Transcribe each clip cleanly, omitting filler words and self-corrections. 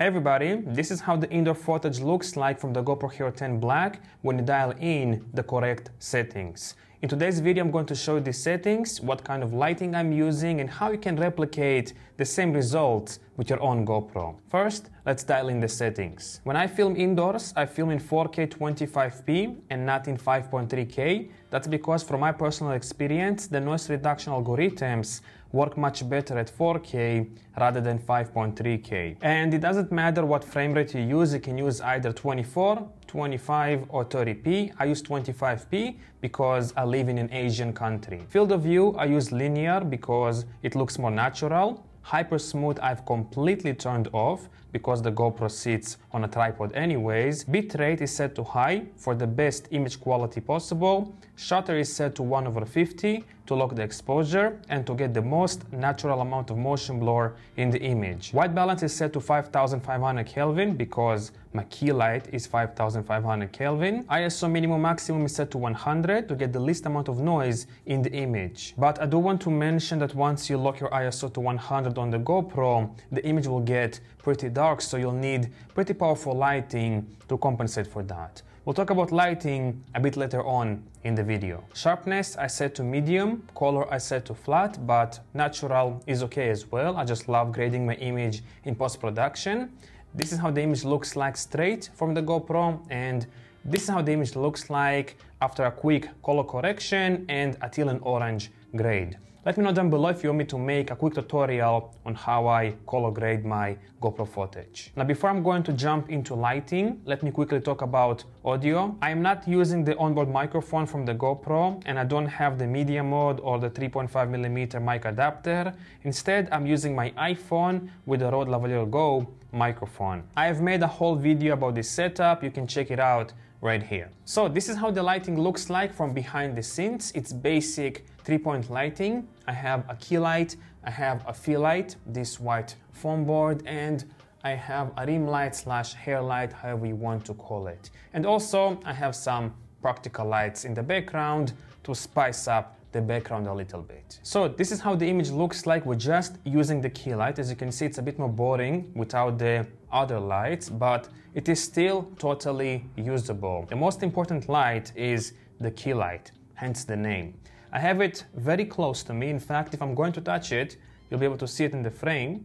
Hey everybody, this is how the indoor footage looks like from the GoPro HERO10 Black when you dial in the correct settings. In today's video I'm going to show you the settings, what kind of lighting I'm using and how you can replicate the same results with your own GoPro. First, let's dial in the settings. When I film indoors, I film in 4K 25p and not in 5.3K. That's because from my personal experience, the noise reduction algorithms work much better at 4K rather than 5.3K. And it doesn't matter what frame rate you can use either 24, 25 or 30p. I use 25p because I live in an Asian country. Field of view, I use linear because it looks more natural. Hyper smooth I've completely turned off because the GoPro sits on a tripod anyways. Bitrate is set to high for the best image quality possible. Shutter is set to 1/50 to lock the exposure and to get the most natural amount of motion blur in the image. White balance is set to 5500 Kelvin because my key light is 5500 Kelvin. ISO minimum maximum is set to 100 to get the least amount of noise in the image. But I do want to mention that once you lock your ISO to 100 on the GoPro, the image will get pretty dark, so you'll need pretty powerful lighting to compensate for that. We'll talk about lighting a bit later on in the video. Sharpness I set to medium, color I set to flat, but natural is okay as well. I just love grading my image in post-production. This is how the image looks like straight from the GoPro, and this is how the image looks like after a quick color correction and a teal and orange grade. Let me know down below if you want me to make a quick tutorial on how I color grade my GoPro footage. Now before I'm going to jump into lighting, let me quickly talk about audio. I am not using the onboard microphone from the GoPro and I don't have the media mode or the 3.5mm mic adapter. Instead, I'm using my iPhone with the Rode Lavalier Go microphone. I have made a whole video about this setup, you can check it out right here. So this is how the lighting looks like from behind the scenes. It's basic 3-point lighting. I have a key light, I have a fill light, this white foam board, and I have a rim light / hair light, however you want to call it. And also I have some practical lights in the background to spice up the background a little bit. So this is how the image looks like with just using the key light. As you can see, it's a bit more boring without the other lights, but it is still totally usable. The most important light is the key light, hence the name. I have it very close to me. In fact, if I'm going to touch it, you'll be able to see it in the frame.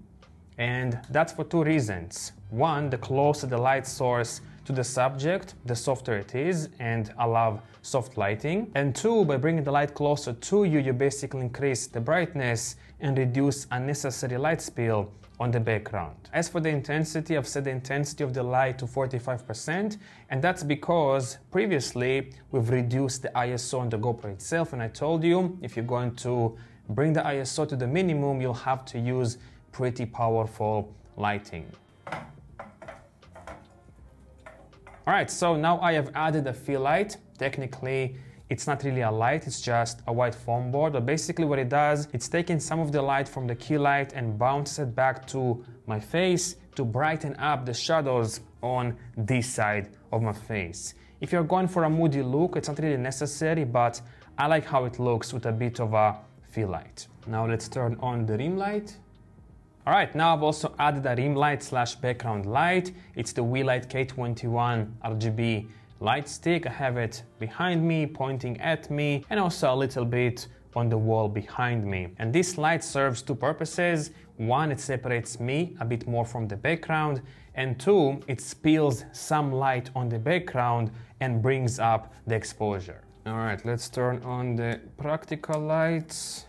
And that's for two reasons. One, the closer the light source to the subject, the softer it is, and I love soft lighting. And two, by bringing the light closer to you, you basically increase the brightness and reduce unnecessary light spill on the background. As for the intensity, I've set the intensity of the light to 45%, and that's because previously we've reduced the ISO on the GoPro itself, and I told you if you're going to bring the ISO to the minimum, you'll have to use pretty powerful lighting. Alright, so now I have added a fill light. Technically, it's not really a light, it's just a white foam board, but basically what it does, it's taking some of the light from the key light and bounces it back to my face to brighten up the shadows on this side of my face. If you're going for a moody look, it's not really necessary, but I like how it looks with a bit of a fill light. Now let's turn on the rim light. Alright, now I've also added a rim light / background light. It's the WeLight K21 RGB light stick. I have it behind me, pointing at me, and also a little bit on the wall behind me. And this light serves two purposes. One, it separates me a bit more from the background, and two, it spills some light on the background and brings up the exposure. Alright, let's turn on the practical lights.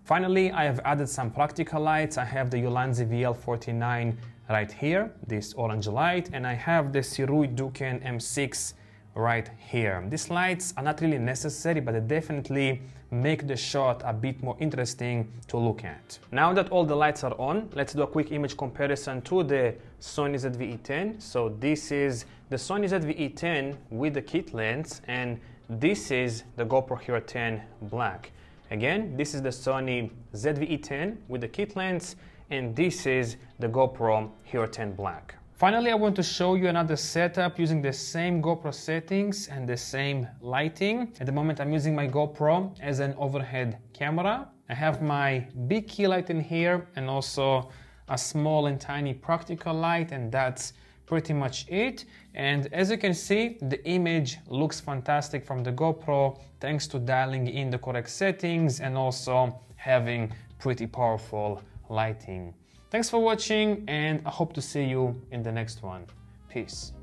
Finally, I have added some practical lights. I have the Sony ZV-E10 right here, this orange light, and I have the HERO10 M6 right here. These lights are not really necessary, but they definitely make the shot a bit more interesting to look at. Now that all the lights are on, let's do a quick image comparison to the Sony ZV-E10. So this is the Sony ZV-E10 with the kit lens, and this is the GoPro HERO10 Black. Again, this is the Sony ZV-E10 with the kit lens, and this is the GoPro HERO10 Black. Finally, I want to show you another setup using the same GoPro settings and the same lighting. At the moment, I'm using my GoPro as an overhead camera. I have my big key light in here and also a small and tiny practical light, and that's pretty much it. And as you can see, the image looks fantastic from the GoPro thanks to dialing in the correct settings and also having pretty powerful lighting. Thanks for watching, and I hope to see you in the next one. Peace.